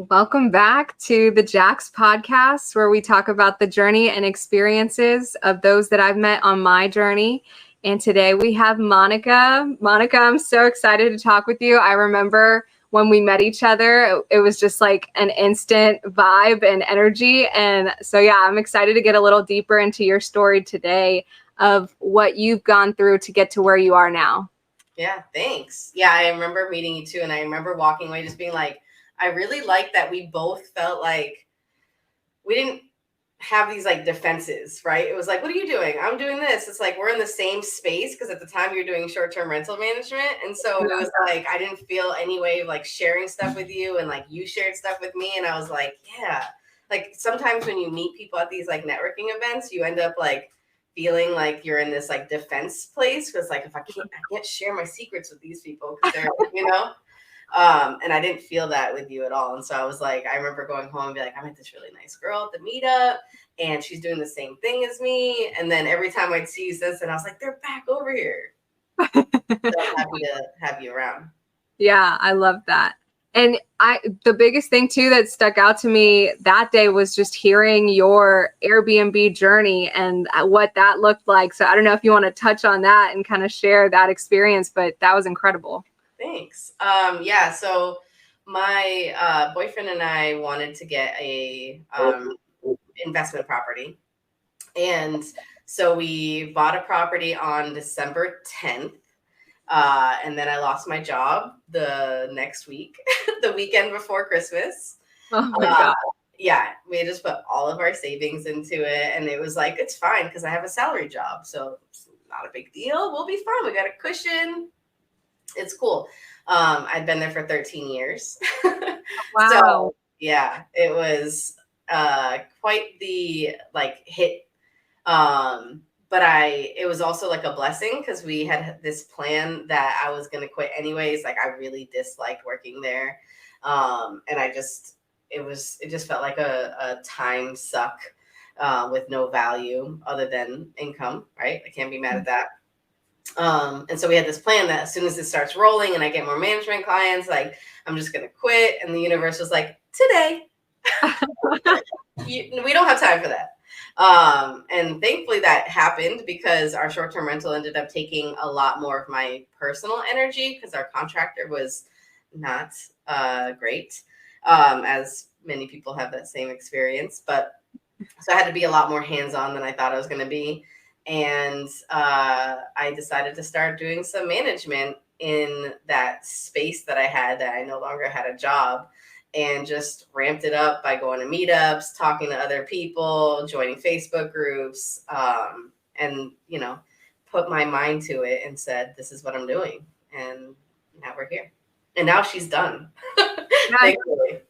Welcome back to the J.A.X Podcast, where we talk about the journey and experiences of those that I've met on my journey. And today we have Monika. Monika, I'm so excited to talk with you. I remember when we met each other, it was just like an instant vibe and energy. And so, yeah, I'm excited to get a little deeper into your story today of what you've gone through to get to where you are now. Yeah, thanks. Yeah, I remember meeting you too. And I remember walking away just being like, I really like that we both felt like we didn't have these like defenses, right? It was like, what are you doing? I'm doing this. It's like we're in the same space because at the time you're doing short-term rental management. And so it was like I didn't feel any way of like sharing stuff with you and like you shared stuff with me. And I was like, yeah. Like sometimes when you meet people at these like networking events, you end up like feeling like you're in this like defense place because like if I can't share my secrets with these people because they're, and I didn't feel that with you at all. And so I was like, I remember going home and be like, I met this really nice girl at the meetup and she's doing the same thing as me. And then every time I'd see you since then, I was like, they're back over here. So I'm happy to have you around. Yeah, I love that. And the biggest thing too that stuck out to me that day was just hearing your Airbnb journey and what that looked like. So I don't know if you want to touch on that and kind of share that experience, but that was incredible. Thanks. Yeah. So my boyfriend and I wanted to get a investment property. And so we bought a property on December 10th. And then I lost my job the next week, the weekend before Christmas. Oh my God. Yeah, we just put all of our savings into it. And it was like, it's fine because I have a salary job. So it's not a big deal. We'll be fine. We got a cushion. It's cool. I'd been there for 13 years. Wow. So yeah, it was quite the like hit. But it was also like a blessing because we had this plan that I was going to quit anyways. Like I really disliked working there. And it just felt like a time suck with no value other than income, right? I can't be mad at that. And so we had this plan that as soon as it starts rolling and I get more management clients, like I'm just going to quit. And the universe was like, today, we don't have time for that. And thankfully that happened because our short-term rental ended up taking a lot more of my personal energy because our contractor was not great, as many people have that same experience. But so I had to be a lot more hands-on than I thought I was going to be. And I decided to start doing some management in that space that I had that I no longer had a job, and just ramped it up by going to meetups, talking to other people, joining Facebook groups, and, put my mind to it and said, this is what I'm doing. And now we're here. And now she's done. Thankfully.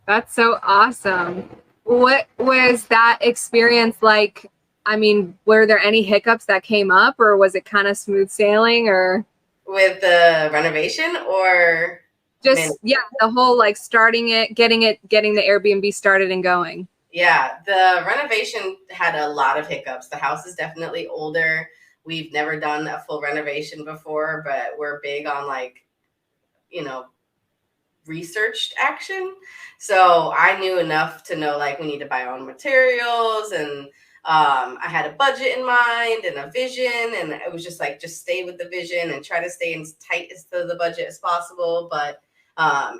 That's so awesome. What was that experience like? I mean, were there any hiccups that came up or was it kind of smooth sailing or? With the renovation or? Just, yeah, the whole like starting it, getting the Airbnb started and going. Yeah, the renovation had a lot of hiccups. The house is definitely older. We've never done a full renovation before, but we're big on like, researched action. So I knew enough to know like we need to buy our own materials, and I had a budget in mind and a vision, and it was just like, just stay with the vision and try to stay as tight as to the budget as possible. But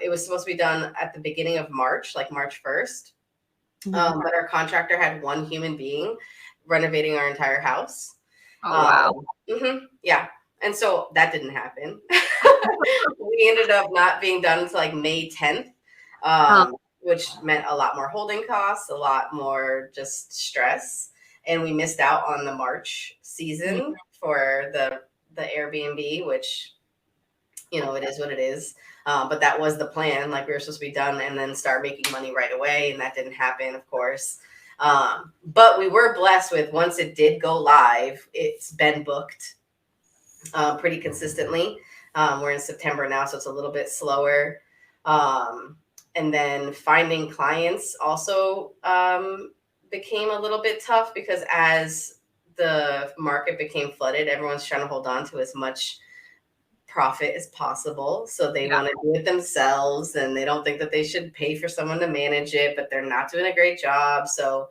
it was supposed to be done at the beginning of March, like March 1st. But our contractor had one human being renovating our entire house. Oh, wow. Yeah. And so that didn't happen. We ended up not being done until like May 10th, which meant a lot more holding costs, a lot more just stress. And we missed out on the March season for the Airbnb, which, it is what it is. But that was the plan. Like we were supposed to be done and then start making money right away. And that didn't happen, of course. But we were blessed with, once it did go live, it's been booked pretty consistently. We're in September now, so it's a little bit slower. And then finding clients also became a little bit tough because as the market became flooded, everyone's trying to hold on to as much profit as possible. So they Yeah. want to do it themselves, and they don't think that they should pay for someone to manage it, but they're not doing a great job. So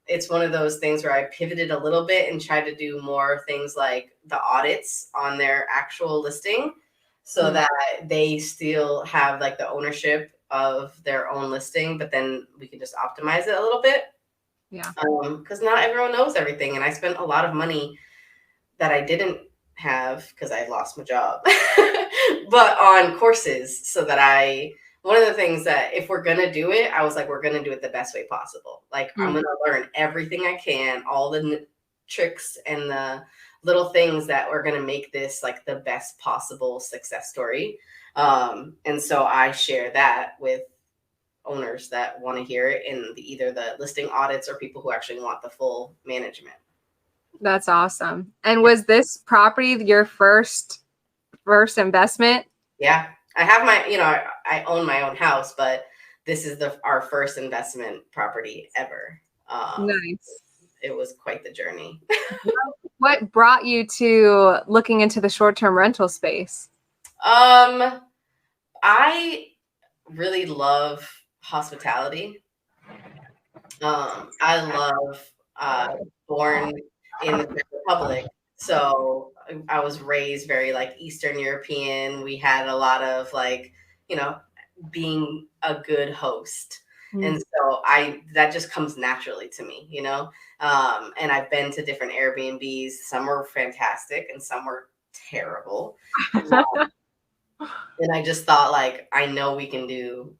it's one of those things where I pivoted a little bit and tried to do more things like the audits on their actual listing, so that they still have like the ownership of their own listing, but then we can just optimize it a little bit. Yeah. Because not everyone knows everything. And I spent a lot of money that I didn't have because I lost my job, but on courses, so that one of the things that if we're going to do it, I was like, we're going to do it the best way possible. Like I'm going to learn everything I can, all the tricks and the little things that are going to make this like the best possible success story. And so I share that with owners that want to hear it in either the listing audits or people who actually want the full management. That's awesome. And was this property your first investment? Yeah, I have I own my own house, but this is our first investment property ever. Nice. It was quite the journey. What brought you to looking into the short-term rental space? I really love hospitality. I love born in the Czech Republic, so I was raised very like Eastern European. We had a lot of like, being a good host. And so that just comes naturally to me, and I've been to different Airbnbs. Some were fantastic and some were terrible. And I just thought, like, I know we can do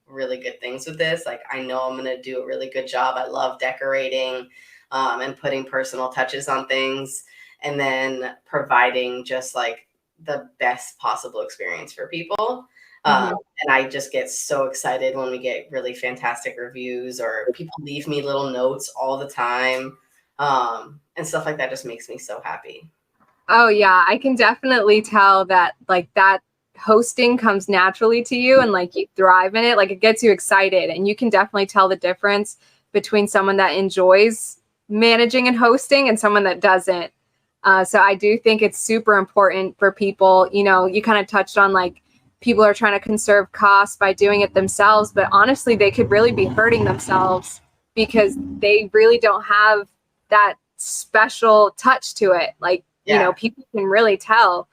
really good things with this. Like, I know I'm going to do a really good job. I love decorating and putting personal touches on things, and then providing just like the best possible experience for people. And I just get so excited when we get really fantastic reviews, or people leave me little notes all the time. And stuff like that just makes me so happy. Oh yeah, I can definitely tell that like that hosting comes naturally to you, and like you thrive in it. Like it gets you excited, and you can definitely tell the difference between someone that enjoys managing and hosting and someone that doesn't. So I do think it's super important for people. You kind of touched on like people are trying to conserve costs by doing it themselves, but honestly, they could really be hurting themselves because they really don't have that special touch to it. Like, people can really tell.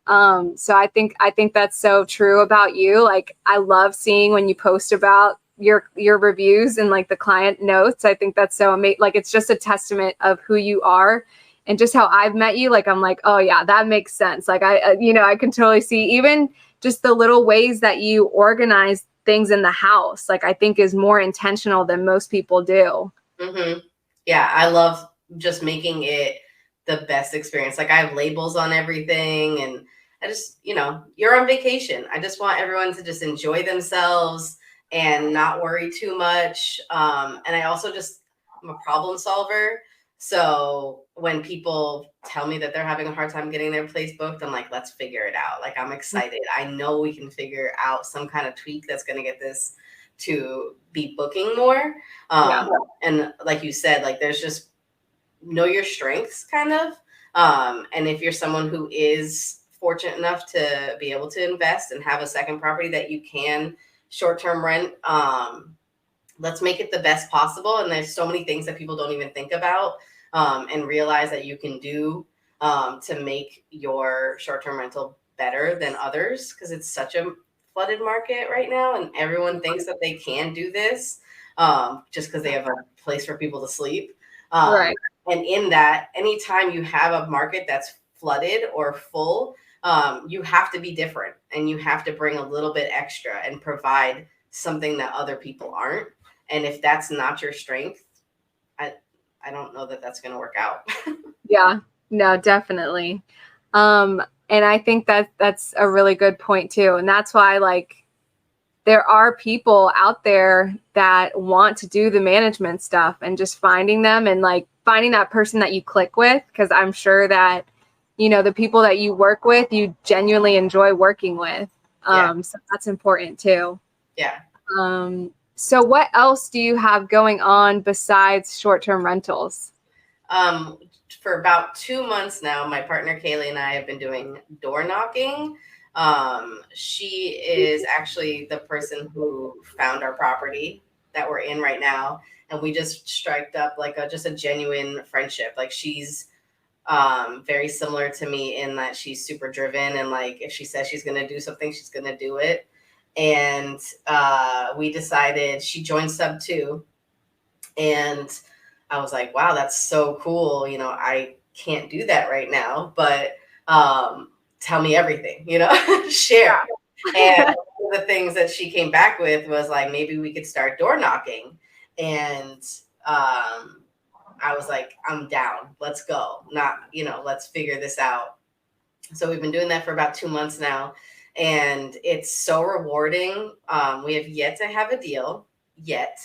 So I think that's so true about you. Like, I love seeing when you post about your reviews and like the client notes. I think that's so amazing. Like, it's just a testament of who you are and just how I've met you. Like, I'm like, oh yeah, that makes sense. Like I can totally see even just the little ways that you organize things in the house. Like, I think is more intentional than most people do. Yeah. I love just making it the best experience. Like, I have labels on everything, and I just, you're on vacation. I just want everyone to just enjoy themselves and not worry too much. And I also I'm a problem solver. So when people tell me that they're having a hard time getting their place booked, I'm like, let's figure it out. Like, I'm excited. I know we can figure out some kind of tweak that's going to get this to be booking more. And like you said, like, there's just know your strengths kind of. And if you're someone who is fortunate enough to be able to invest and have a second property that you can short-term rent, let's make it the best possible. And there's so many things that people don't even think about and realize that you can do to make your short-term rental better than others, because it's such a flooded market right now, and everyone thinks that they can do this just because they have a place for people to sleep. Right. And in that, anytime you have a market that's flooded or full, you have to be different, and you have to bring a little bit extra and provide something that other people aren't. And if that's not your strength, I don't know that that's going to work out. Yeah, no, definitely. And I think that's a really good point too. And that's why, like, there are people out there that want to do the management stuff, and just finding them and like finding that person that you click with. Cause I'm sure that, the people that you work with, you genuinely enjoy working with. So that's important too. Yeah. So what else do you have going on besides short-term rentals? For about 2 months now, my partner Kaylee and I have been doing door knocking. She is actually the person who found our property that we're in right now, and we just striked up like just a genuine friendship. Like she's very similar to me in that she's super driven, and like if she says she's gonna do something, she's gonna do it. And we decided she joined sub 2, and I was like, wow, that's so cool. You know, I can't do that right now, but tell me everything, you know, share. And one of the things that she came back with was like, maybe we could start door knocking. And I was like, I'm down. Let's go. Let's figure this out. So we've been doing that for about 2 months now. And it's so rewarding. We have yet to have a deal yet.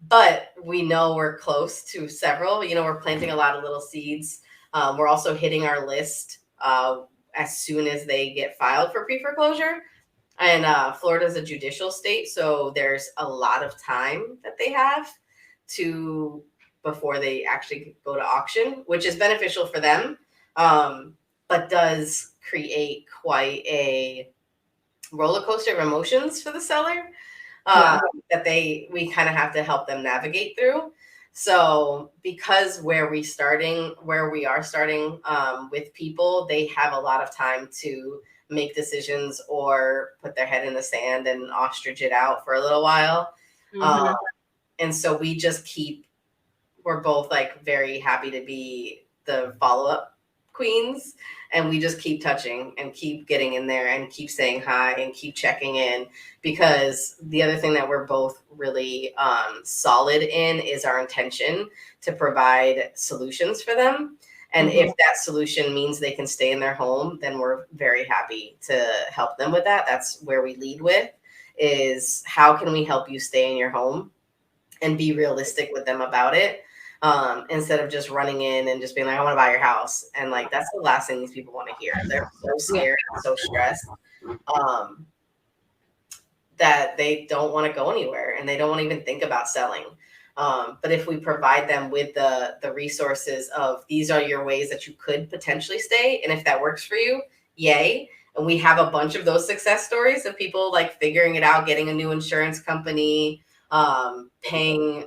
But we know we're close to several. You know, we're planting a lot of little seeds. We're also hitting our list as soon as they get filed for pre-foreclosure. And Florida is a judicial state, so there's a lot of time that they have before they actually go to auction, which is beneficial for them, but does create quite a roller coaster of emotions for the seller. That we kind of have to help them navigate through. So because where we are starting with people, they have a lot of time to make decisions or put their head in the sand and ostrich it out for a little while. Mm-hmm. And so we're both like very happy to be the follow-up queens, and we just keep touching and keep getting in there and keep saying hi and keep checking in, because the other thing that we're both really solid in is our intention to provide solutions for them. And mm-hmm. if that solution means they can stay in their home, then we're very happy to help them with that. That's where we lead with, is how can we help you stay in your home, and be realistic with them about it. Instead of just running in and just being like, I want to buy your house. And like, that's the last thing these people want to hear. They're so scared and so stressed that they don't want to go anywhere, and they don't want to even think about selling. But if we provide them with the resources of, these are your ways that you could potentially stay, and if that works for you, yay. And we have a bunch of those success stories of people like figuring it out, getting a new insurance company, paying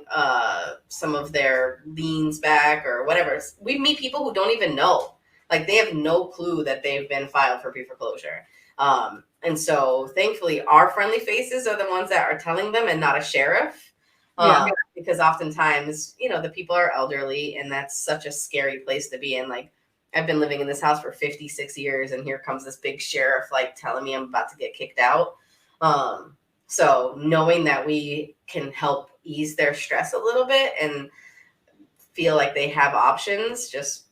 some of their liens back or whatever. We meet people who don't even know, like they have no clue that they've been filed for pre-foreclosure. And so thankfully our friendly faces are the ones that are telling them, and not a sheriff. Because oftentimes, you know, the people are elderly, and that's such a scary place to be in. Like, I've been living in this house for 56 years, and here comes this big sheriff like telling me I'm about to get kicked out. So knowing that we can help ease their stress a little bit and feel like they have options just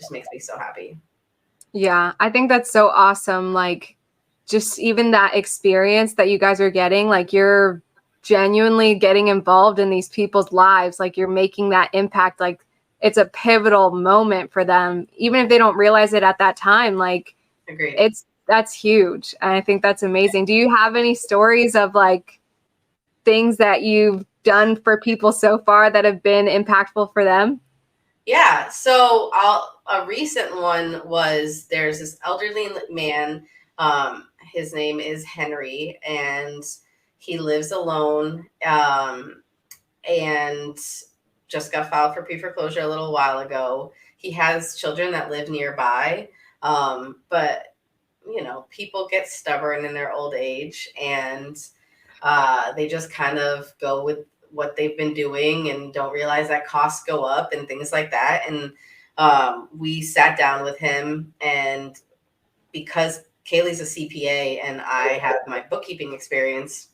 makes me so happy. Yeah, I think that's so awesome. Like, just even that experience that you guys are getting, like you're genuinely getting involved in these people's lives. Like, you're making that impact. Like, it's a pivotal moment for them, even if they don't realize it at that time. Like, agreed. That's huge. And I think that's amazing. Do you have any stories of like things that you've done for people so far that have been impactful for them? Yeah. So a recent one was, there's this elderly man. His name is Henry, and he lives alone, and just got filed for pre-foreclosure a little while ago. He has children that live nearby, but you know, people get stubborn in their old age, and they just kind of go with what they've been doing and don't realize that costs go up and things like that. And we sat down with him, and because Kaylee's a CPA and I have my bookkeeping experience,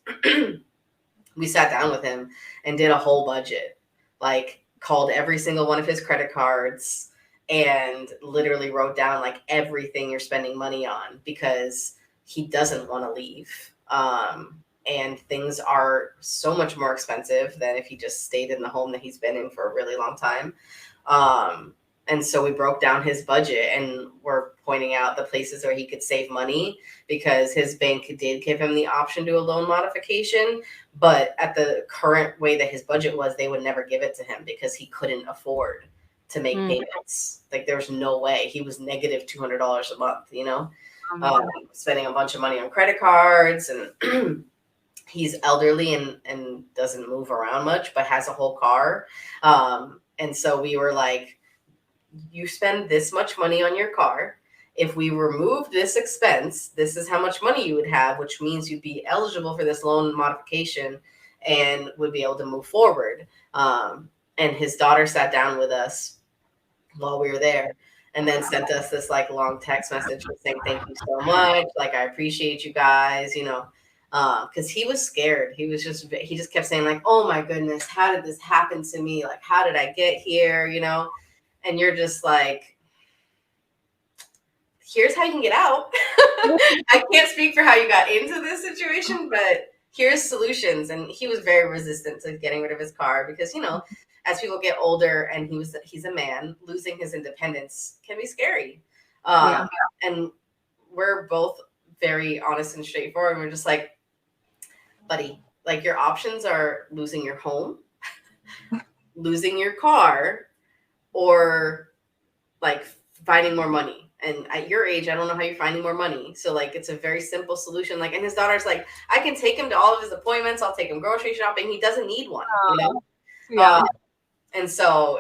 we sat down with him and did a whole budget, like called every single one of his credit cards and literally wrote down like everything you're spending money on, because he doesn't want to leave. And things are so much more expensive than if he just stayed in the home that he's been in for a really long time. And so we broke down his budget and we're pointing out the places where he could save money, because his bank did give him the option to do a loan modification. But at the current way that his budget was, they would never give it to him because he couldn't afford to make payments. Like there's no way. He was negative $200 a month, you know, spending a bunch of money on credit cards, and he's elderly and doesn't move around much, but has a whole car. And so we were like, you spend this much money on your car. If we remove this expense, this is how much money you would have, which means you'd be eligible for this loan modification and would be able to move forward. And his daughter sat down with us while we were there and then sent us this like long text message saying, thank you so much. Like, I appreciate you guys, you know, because he was scared. He just kept saying like, oh my goodness, how did this happen to me? Like, how did I get here? You know? And you're just like, here's how you can get out. I can't speak for how you got into this situation, but here's solutions. And he was very resistant to getting rid of his car because, you know, as people get older and he's a man, losing his independence can be scary. And we're both very honest and straightforward. We're just like, buddy, like your options are losing your home, losing your car, or like finding more money. And at your age, I don't know how you're finding more money. So like, it's a very simple solution. Like, and his daughter's like, I can take him to all of his appointments. I'll take him grocery shopping. He doesn't need one, you know? Yeah. And so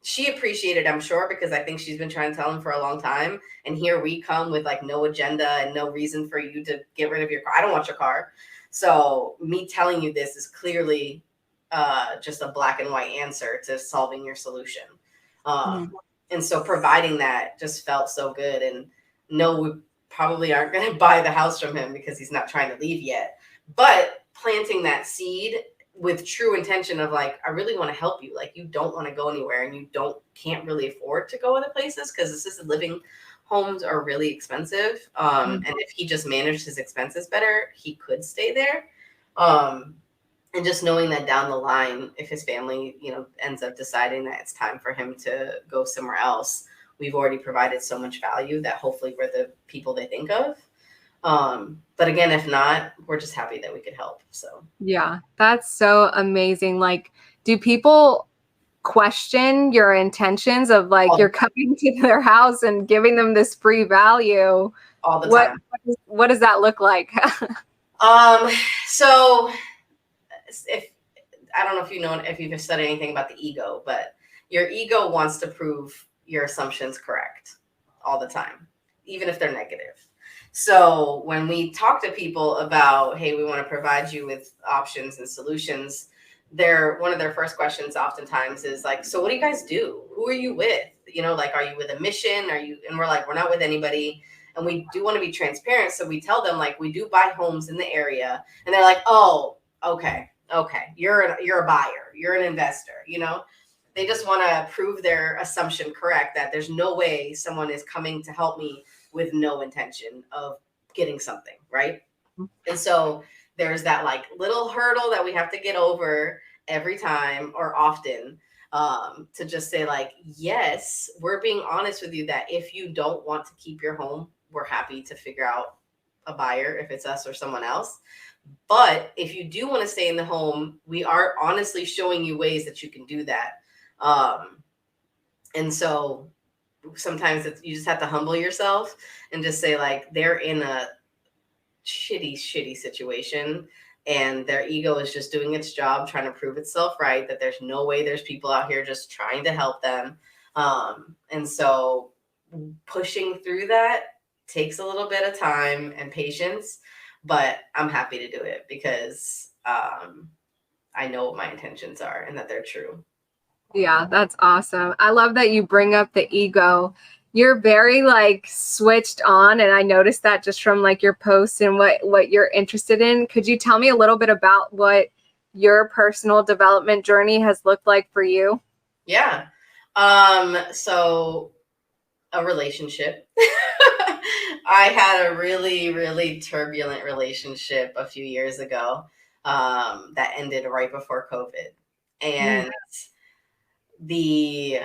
she appreciated, I'm sure, because I think she's been trying to tell him for a long time. And here we come with like no agenda and no reason for you to get rid of your car. I don't want your car. So me telling you this is clearly just a black and white answer to solving your solution. And so providing that just felt so good. And no, we probably aren't going to buy the house from him because he's not trying to leave yet. But planting that seed with true intention of like, I really want to help you. Like, you don't want to go anywhere and you can't really afford to go other places because assisted living homes are really expensive. And if he just managed his expenses better, he could stay there. And just knowing that down the line, if his family, you know, ends up deciding that it's time for him to go somewhere else, we've already provided so much value that hopefully we're the people they think of. But again, if not, we're just happy that we could help. So yeah, that's so amazing. Like, do people question your intentions of like you're coming to their house and giving them this free value all the time? What does that look like? So if I don't know if you've studied anything about the ego, but your ego wants to prove your assumptions correct all the time, even if they're negative. So when we talk to people about, hey, we want to provide you with options and solutions, one of their first questions oftentimes is like, so what do you guys do? Who are you with? You know, like, are you with a mission? And we're like, we're not with anybody. And we do want to be transparent. So we tell them like, we do buy homes in the area. And they're like, oh, okay. You're a buyer. You're an investor. You know, they just want to prove their assumption correct, that there's no way someone is coming to help me with no intention of getting something. Right. And so there's that like little hurdle that we have to get over every time or often, to just say like, yes, we're being honest with you that if you don't want to keep your home, we're happy to figure out a buyer if it's us or someone else. But if you do want to stay in the home, we are honestly showing you ways that you can do that. And so sometimes you just have to humble yourself and just say like, they're in a shitty situation and their ego is just doing its job, trying to prove itself right, that there's no way there's people out here just trying to help them. And so pushing through that takes a little bit of time and patience, but I'm happy to do it because I know what my intentions are and that they're true. Yeah, that's awesome. I love that you bring up the ego. You're very like switched on, and I noticed that just from like your posts and what you're interested in. Could you tell me a little bit about what your personal development journey has looked like for you? Yeah. So a relationship. I had a really, really turbulent relationship a few years ago that ended right before COVID. And the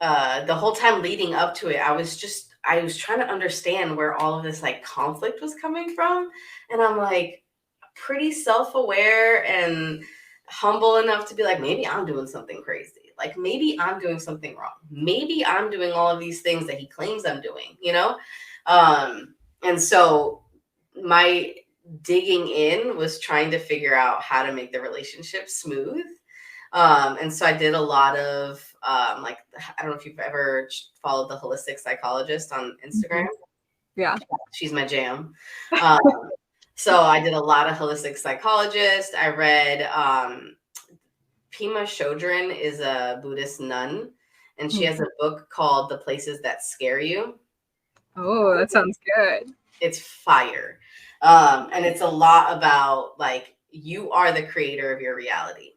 the whole time leading up to it, I was trying to understand where all of this like conflict was coming from. And I'm like pretty self-aware and humble enough to be like, maybe I'm doing something crazy. Like maybe I'm doing something wrong. Maybe I'm doing all of these things that he claims I'm doing, you know? And so my digging in was trying to figure out how to make the relationship smooth. And so I did a lot of like, I don't know if you've ever followed the holistic psychologist on Instagram. Yeah. She's my jam. So I did a lot of holistic psychologist. I read Pema Chodron is a Buddhist nun, and she has a book called The Places That Scare You. Oh, that sounds good. It's fire. And it's a lot about like, you are the creator of your reality,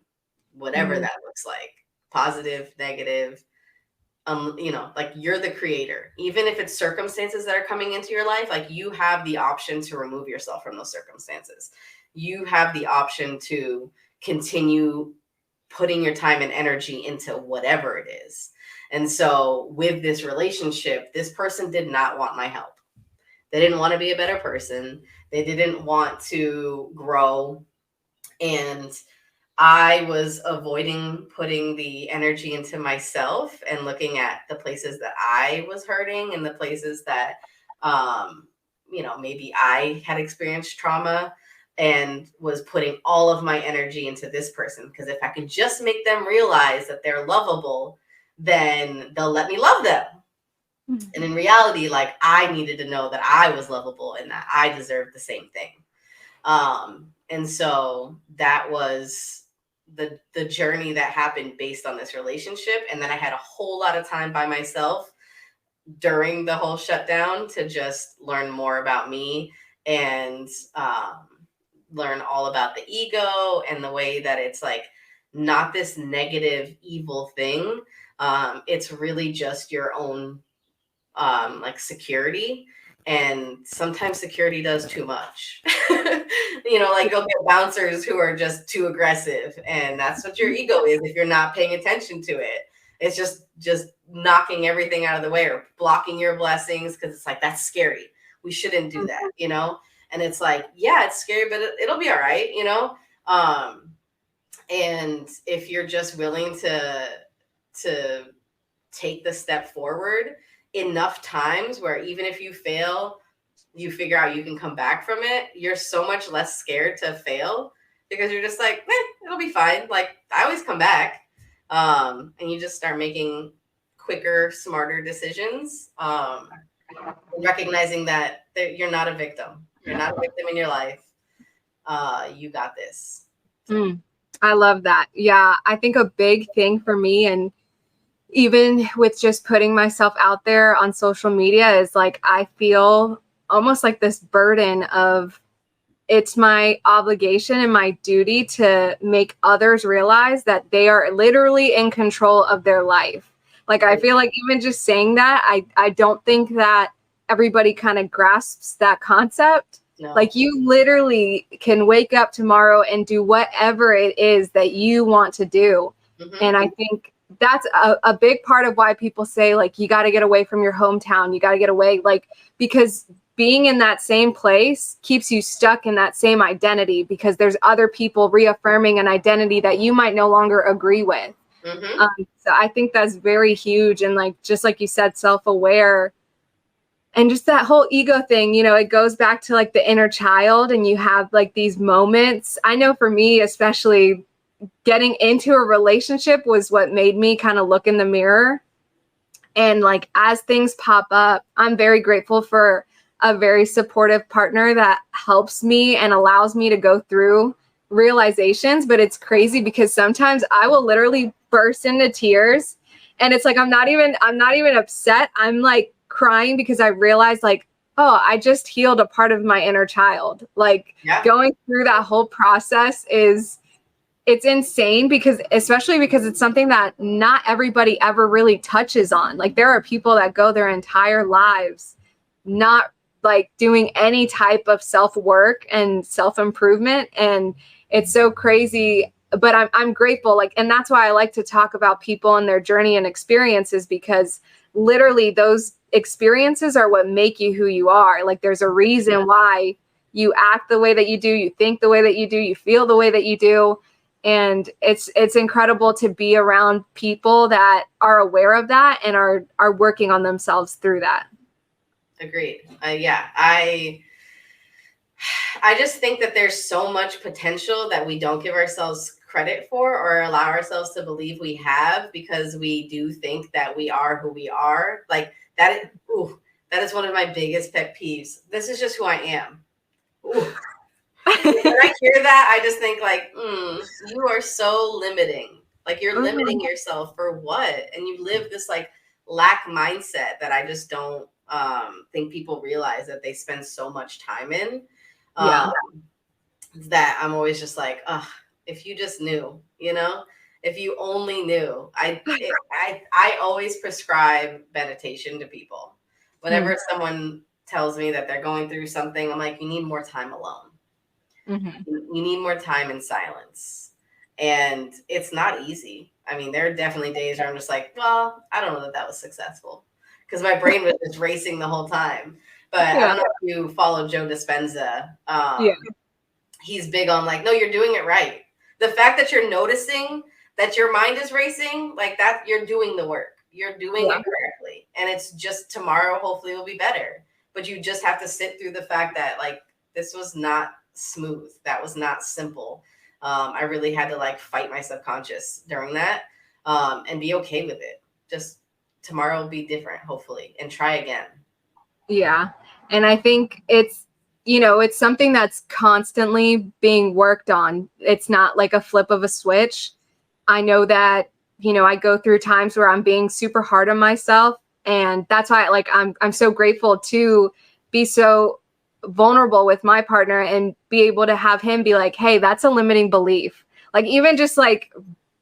whatever that looks like, positive, negative, you know, like you're the creator. Even if it's circumstances that are coming into your life, like you have the option to remove yourself from those circumstances. You have the option to continue putting your time and energy into whatever it is. And so with this relationship, this person did not want my help. They didn't want to be a better person. They didn't want to grow. And I was avoiding putting the energy into myself and looking at the places that I was hurting and the places that, you know, maybe I had experienced trauma, and was putting all of my energy into this person. Because if I can just make them realize that they're lovable, then they'll let me love them. And in reality, like I needed to know that I was lovable and that I deserved the same thing. And so that was the journey that happened based on this relationship. And then I had a whole lot of time by myself during the whole shutdown to just learn more about me and learn all about the ego and the way that it's like not this negative, evil thing. It's really just your own like security. And sometimes security does too much. You know, like you'll get bouncers who are just too aggressive, and that's what your ego is if you're not paying attention to it. It's just knocking everything out of the way or blocking your blessings, because it's like, that's scary. We shouldn't do that, you know? And it's like, yeah, it's scary, but it'll be all right, you know? And if you're just willing to take the step forward enough times where even if you fail, you figure out you can come back from it, you're so much less scared to fail, because you're just like, it'll be fine. Like I always come back. And you just start making quicker, smarter decisions, recognizing that you're not a victim. You're not a victim in your life. You got this. I love that. Yeah, I think a big thing for me, and even with just putting myself out there on social media, is like I feel almost like this burden of it's my obligation and my duty to make others realize that they are literally in control of their life. Like I feel like even just saying that, I don't think that everybody kind of grasps that concept. No. Like you literally can wake up tomorrow and do whatever it is that you want to do. And I think that's a big part of why people say like, you got to get away from your hometown. You got to get away, like, because being in that same place keeps you stuck in that same identity, because there's other people reaffirming an identity that you might no longer agree with. So I think that's very huge. And like, just like you said, self-aware and just that whole ego thing, you know, it goes back to like the inner child, and you have like these moments. I know for me, especially getting into a relationship was what made me kind of look in the mirror. And like, as things pop up, I'm very grateful for a very supportive partner that helps me and allows me to go through realizations. But it's crazy because sometimes I will literally burst into tears, and it's like, I'm not even upset. I'm like crying because I realized like, oh, I just healed a part of my inner child. Like going through that whole process it's insane, because especially because it's something that not everybody ever really touches on. Like there are people that go their entire lives not like doing any type of self-work and self-improvement. And it's so crazy but I'm grateful. Like, and that's why I like to talk about people and their journey and experiences, because literally those experiences are what make you who you are. Like, there's a reason why you act the way that you do, you think the way that you do, you feel the way that you do. And it's incredible to be around people that are aware of that and are working on themselves through that. Agreed. Yeah, I just think that there's so much potential that we don't give ourselves credit for or allow ourselves to believe we have, because we do think that we are who we are. Like that is one of my biggest pet peeves. This is just who I am. Ooh. When I hear that, I just think like, you are so limiting. Like, you're limiting yourself for what? And you live this like lack mindset that I just don't think people realize that they spend so much time in. That I'm always just like, if you just knew, if you only knew. I always prescribe meditation to people. Whenever someone tells me that they're going through something, I'm like, you need more time alone. You need more time in silence. And it's not easy. I mean, there are definitely days where I'm just like, well, I don't know that was successful, because my brain was just racing the whole time. But I don't know if you follow Joe Dispenza. He's big on like, no, you're doing it right. The fact that you're noticing that your mind is racing, like that, you're doing the work. You're doing it correctly. And it's just tomorrow, hopefully will be better. But you just have to sit through the fact that like, this was not smooth. That was not simple. I really had to like fight my subconscious during that, and be okay with it. Just tomorrow will be different, hopefully, and try again. Yeah. And I think it's something that's constantly being worked on. It's not like a flip of a switch. I know that, I go through times where I'm being super hard on myself. And that's why I'm so grateful to be so vulnerable with my partner and be able to have him be like, hey, that's a limiting belief. Like, even just like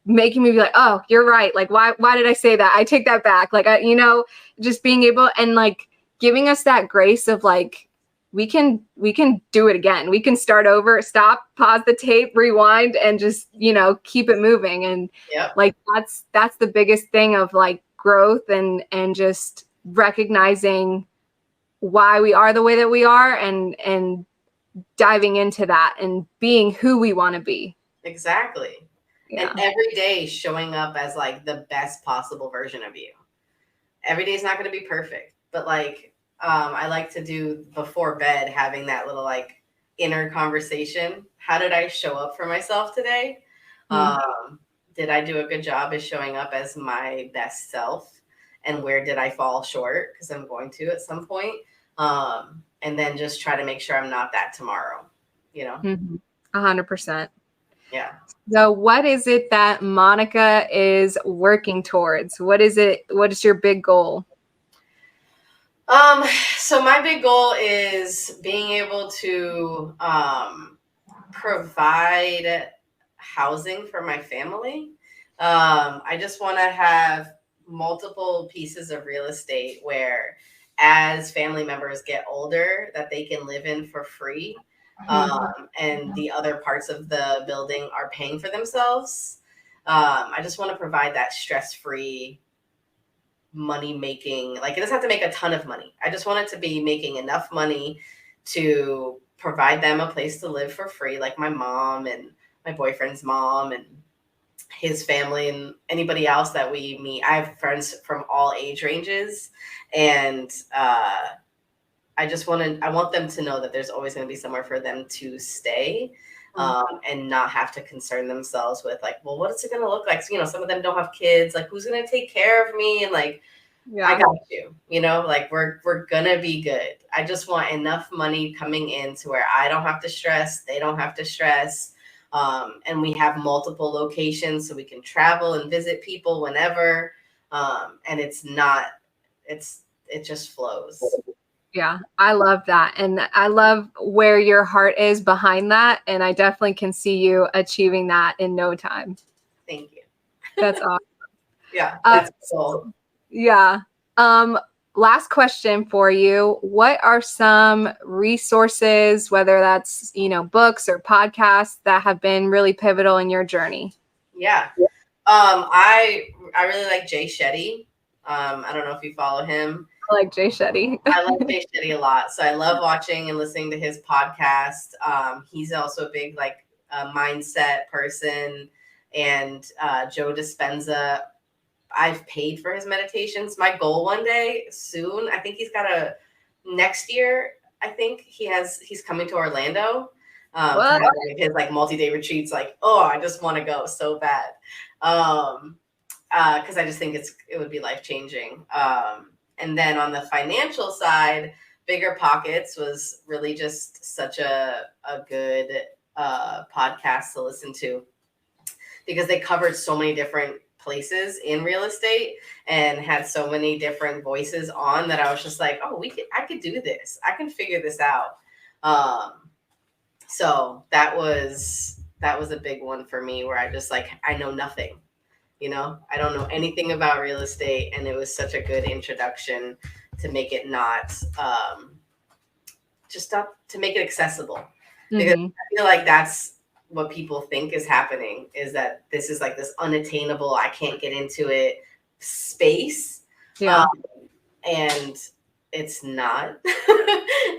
making me be like, oh, you're right. Like, why did I say that? I take that back. Like, just being able and like giving us that grace of like, we can do it again. We can start over, stop, pause the tape, rewind, and just, keep it moving. And like, that's the biggest thing of like growth and just recognizing why we are the way that we are and diving into that and being who we want to be. Exactly. Yeah. And every day showing up as like the best possible version of you. Every day is not going to be perfect, but like, I like to do before bed, having that little like inner conversation. How did I show up for myself today? Did I do a good job at showing up as my best self? And where did I fall short? Because I'm going to at some point. And then just try to make sure I'm not that tomorrow, 100%. Yeah. So what is it that Monika is working towards? What is it? What is your big goal? So my big goal is being able to provide housing for my family. I just want to have multiple pieces of real estate where, as family members get older, that they can live in for free. And the other parts of the building are paying for themselves. I just want to provide that stress-free money making. Like, it doesn't have to make a ton of money. I just want it to be making enough money to provide them a place to live for free, like my mom and my boyfriend's mom and his family and anybody else that we meet. I have friends from all age ranges, and I want them to know that there's always going to be somewhere for them to stay, and not have to concern themselves with like, well, what is it going to look like? So, some of them don't have kids. Like, who's going to take care of me? And like, I got you, like we're going to be good. I just want enough money coming in to where I don't have to stress. They don't have to stress. And we have multiple locations so we can travel and visit people whenever. And it just flows. Yeah, I love that. And I love where your heart is behind that. And I definitely can see you achieving that in no time. Thank you. That's awesome. Yeah, that's cool. Yeah. last question for you. What are some resources, whether that's, books or podcasts, that have been really pivotal in your journey? Yeah. I really like Jay Shetty. I don't know if you follow him. I like Jay Shetty. I like Jay Shetty a lot. So I love watching and listening to his podcast. He's also a big mindset person. And Joe Dispenza, I've paid for his meditations. My goal one day soon, I think he's got next year, I think he's coming to Orlando. His multi-day retreats, I just want to go so bad. Because I just think it would be life-changing. And then on the financial side, Bigger Pockets was really just such a good podcast to listen to, because they covered so many different places in real estate and had so many different voices on that I was just like, I could do this. I can figure this out. So that was a big one for me, where I just I know nothing. I don't know anything about real estate, and it was such a good introduction to make it not to make it accessible. Because I feel like that's what people think is happening, is that this is this unattainable, I can't get into it space. Yeah. And it's not.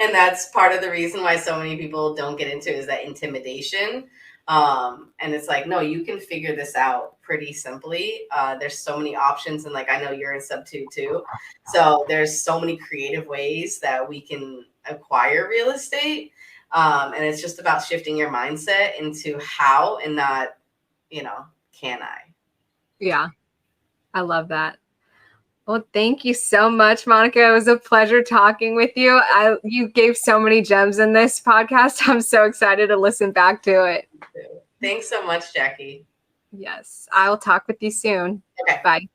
And that's part of the reason why so many people don't get into it, is that intimidation. And it's no, you can figure this out pretty simply. There's so many options, and I know you're in sub 2 too. So there's so many creative ways that we can acquire real estate. And it's just about shifting your mindset into how, and not, can I? Yeah. I love that. Well, thank you so much, Monika. It was a pleasure talking with you. You gave so many gems in this podcast. I'm so excited to listen back to it. Thanks so much, Jackie. Yes. I will talk with you soon. Okay. Bye.